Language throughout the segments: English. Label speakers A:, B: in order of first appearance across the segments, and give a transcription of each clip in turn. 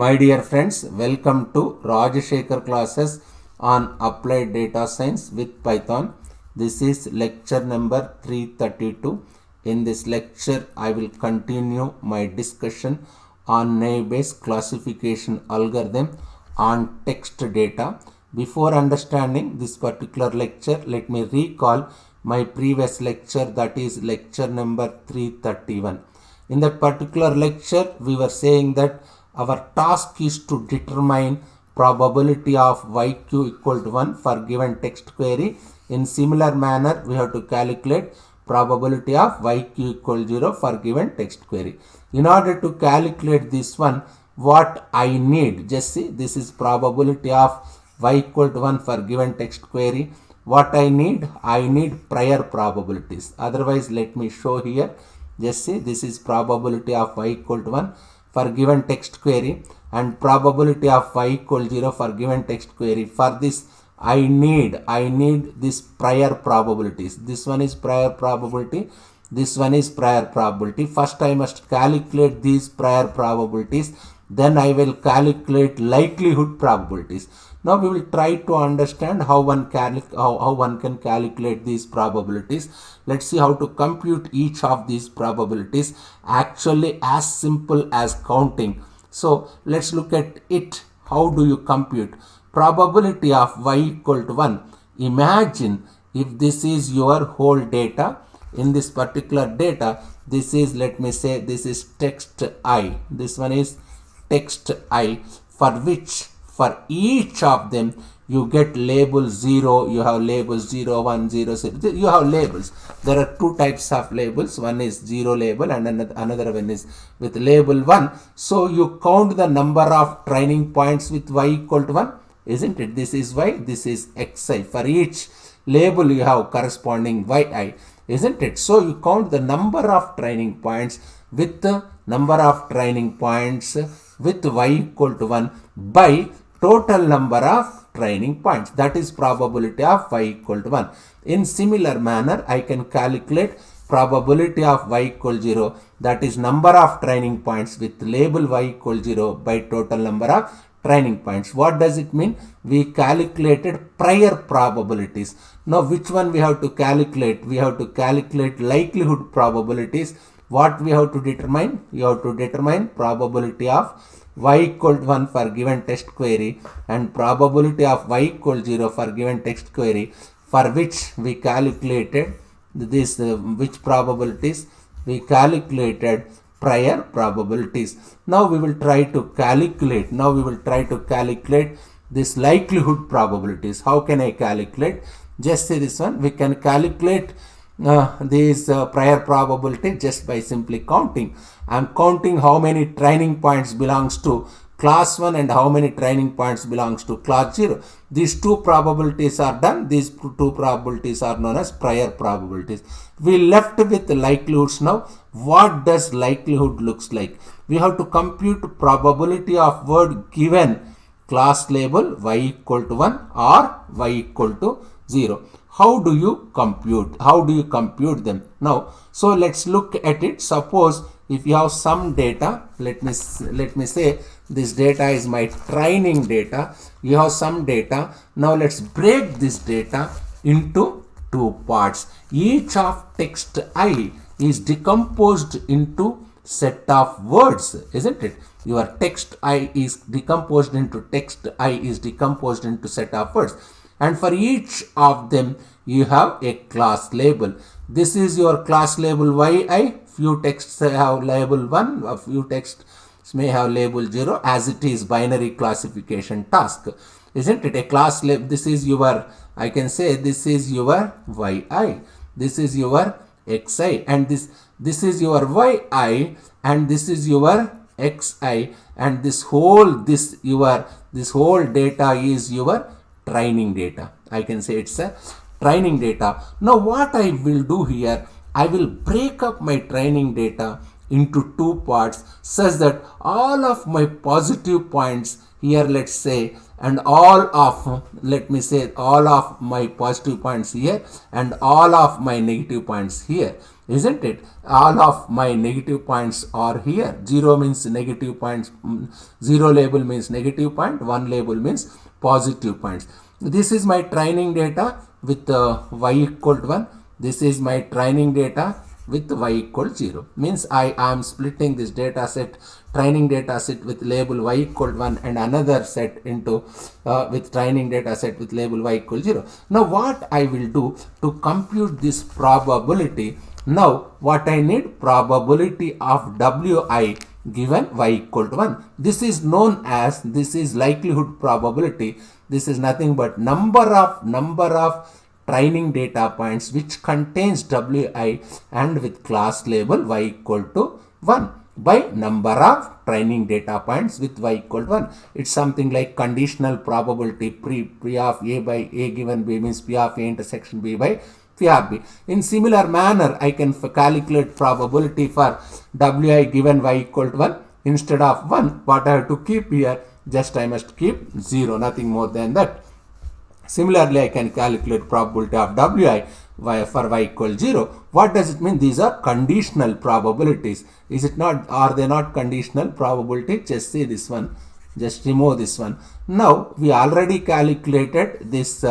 A: My dear friends, welcome to Rajashekar classes on Applied Data Science with Python. This is lecture number 332. In this lecture, I will continue my discussion on naive-Bayes classification algorithm on text data. Before understanding this particular lecture, let me recall my previous lecture, that is lecture number 331. In that particular lecture, we were saying that our task is to determine probability of yq equal to 1 for given text query. In similar manner, we have to calculate probability of yq equal to 0 for given text query. In order to calculate this one, what I need, just see, this is probability of y equal to 1 for given text query. What I need prior probabilities. Otherwise, let me show here. Just see, this is probability of y equal to 1 for given text query and probability of y equal 0 for given text query. For this, I need this prior probabilities. This one is prior probability. This one is prior probability. First, I must calculate these prior probabilities. Then I will calculate likelihood probabilities. Now we will try to understand how one can calculate these probabilities. Let's see how to compute each of these probabilities. Actually, as simple as counting. So let's look at it. How do you compute probability of y equal to 1? Imagine if this is your whole data. In this particular data, this is, let me say, this is text I. This one is text I, for which for each of them you get label 0, you have labels 0, 1, 0, 0, you have labels. There are two types of labels. One is 0 label and another one is with label 1. So you count the number of training points with y equal to 1, isn't it? This is y, this is xi. For each label you have corresponding yi, isn't it? So you count the number of training points with the number of training points with y equal to 1 by total number of training points. That is probability of y equal to 1. In similar manner, I can calculate probability of y equal 0, that is number of training points with label y equal 0 by total number of training points. What does it mean? We calculated prior probabilities. Now which one we have to calculate? We have to calculate likelihood probabilities. What we have to determine? You have to determine probability of y equal to 1 for given text query and probability of y equal 0 for given text query, for which we calculated this which probabilities? We calculated prior probabilities. Now we will try to calculate. This likelihood probabilities. How can I calculate? Just see this one. We can calculate these prior probability just by simply counting. I am counting how many training points belongs to class 1 and how many training points belongs to class 0. These two probabilities are done. These two probabilities are known as prior probabilities. We left with likelihoods now. What does likelihood looks like? We have to compute probability of word given class label y equal to 1 or y equal to 0. How do you compute them? Now, so let's look at it. Suppose if you have some data, let me say this data is my training data. You have some data. Now let's break this data into two parts. Each of text I is decomposed into set of words, isn't it? Your text I is decomposed into set of words. And for each of them, you have a class label. This is your class label yi. Few texts have label 1, a few texts may have label 0, as it is binary classification task. Isn't it? A class label, this is your, I can say this is your yi, this is your xi, and this is your yi, and this is your xi, and this whole data is your training data. I can say it's a training data. Now what I will do here, I will break up my training data into two parts such that all of my positive points here, let's say, and all of my positive points here and all of my negative points here. isn't it? All of my negative points are here. 0 means negative points, 0 label means negative point, 1 label means positive points. This is my training data with y equal to 1. This is my training data with y equal to 0. Means I am splitting this data set, training data set with label y equal to 1 and another set into with training data set with label y equal to 0. Now what I will do to compute this probability, now what I need, probability of wi given y equal to 1. This is known as, this is likelihood probability. This is nothing but number of training data points which contains wi and with class label y equal to 1 by number of training data points with y equal to 1. It's something like conditional probability, P of a by a given b means P of a intersection b by P of b. In similar manner, I can calculate probability for wi given y equal to 1. Instead of 1, what I have to keep here, just I must keep 0, nothing more than that. Similarly, I can calculate probability of wi for y equal 0. What does it mean? These are conditional probabilities. Is it not? Are they not conditional probability? Just see this one. Just remove this one. Now, we already calculated this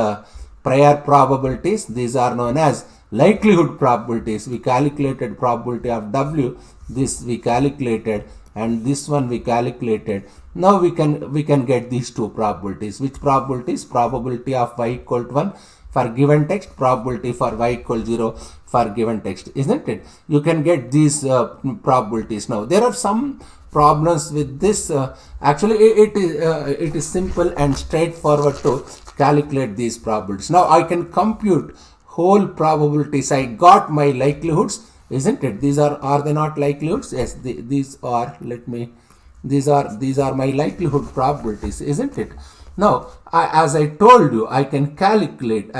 A: prior probabilities. These are known as likelihood probabilities. We calculated probability of w. This we calculated, and this one we calculated. Now we can get these two probabilities. Which probabilities? Probability of y equal to 1 for given text, probability for y equal 0 for given text, isn't it? You can get these probabilities. Now there are some problems with this. Actually it is simple and straightforward to calculate these probabilities. Now I can compute whole probabilities. I got my likelihoods, isn't it? These are they not likelihoods? Yes, these are, these are my likelihood probabilities, isn't it? Now, as I told you, I can calculate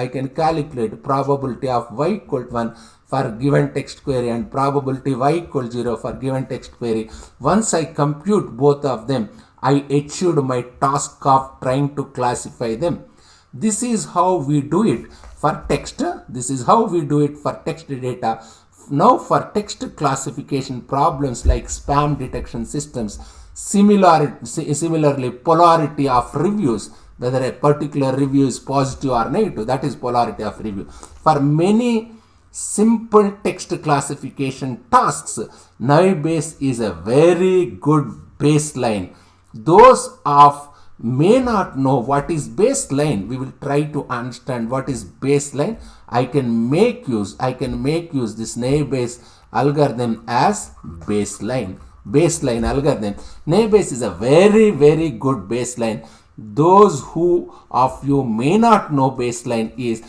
A: probability of y equal to 1 for given text query and probability y equal 0 for given text query. Once I compute both of them, I achieved my task of trying to classify them. This is how we do it for text. This is how we do it for text data. Now for text classification problems like spam detection systems, similarly polarity of reviews, whether a particular review is positive or negative, that is polarity of review. For many simple text classification tasks, Navier-Bayes is a very good baseline. Those of may not know what is baseline, we will try to understand what is baseline. I can make use this Navier-Bayes algorithm as baseline algorithm. Navier-Bayes is a very good baseline. Those who of you may not know baseline is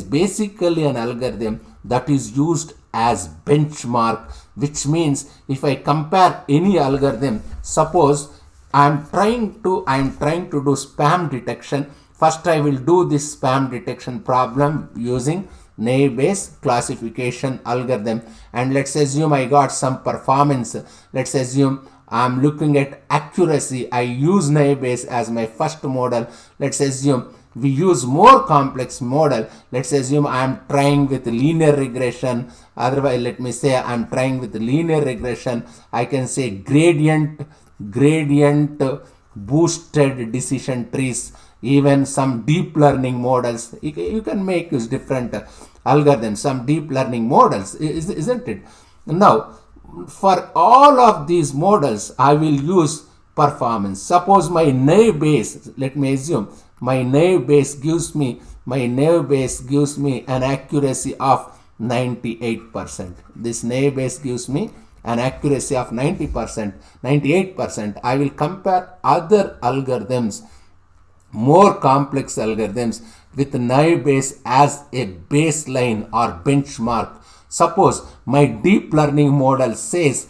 A: basically an algorithm that is used as benchmark, which means if I compare any algorithm, suppose I am trying to do spam detection. First I will do this spam detection problem using Navier-Bayes classification algorithm, and let's assume I got some performance. Let's assume I'm looking at accuracy. I use Navier-Bayes as my first model. Let's assume we use more complex model. Let's assume I'm trying with linear regression. Otherwise, let me say I'm trying with linear regression. I can say gradient boosted decision trees, even some deep learning models. You can make use different algorithms, some deep learning models, isn't it? Now, for all of these models, I will use performance. Suppose my Navier-Bayes, let me assume my Navier-Bayes gives me an accuracy of 98%. This Navier-Bayes gives me an accuracy of 98%. I will compare other algorithms, more complex algorithms, with Navier-Bayes as a baseline or benchmark. Suppose my deep learning model says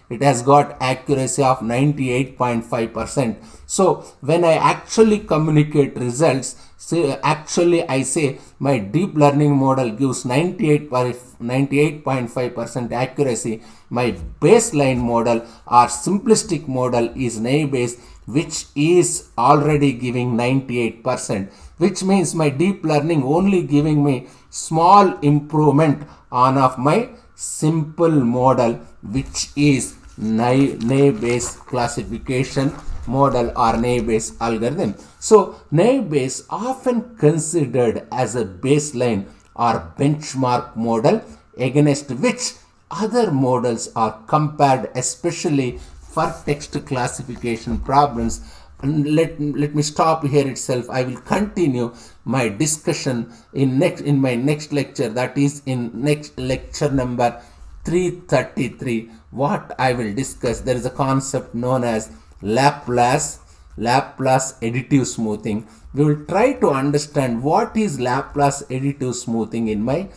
A: it has got accuracy of 98.5%. So when I actually communicate results, I say my deep learning model gives 98.5% accuracy. My baseline model or simplistic model is Navier-Bayes, which is already giving 98%, which means my deep learning only giving me small improvement on of my simple model, which is naive-Bayes classification model or naive-Bayes algorithm. So naive-Bayes often considered as a baseline or benchmark model against which other models are compared, especially for text classification problems. And let me stop here itself. I will continue my discussion in my next lecture, that is in next lecture number 333. What I will discuss, there is a concept known as Laplace additive smoothing. We will try to understand what is Laplace additive smoothing in my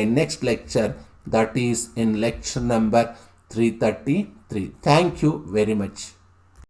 A: next lecture, that is in lecture number 333. Thank you very much.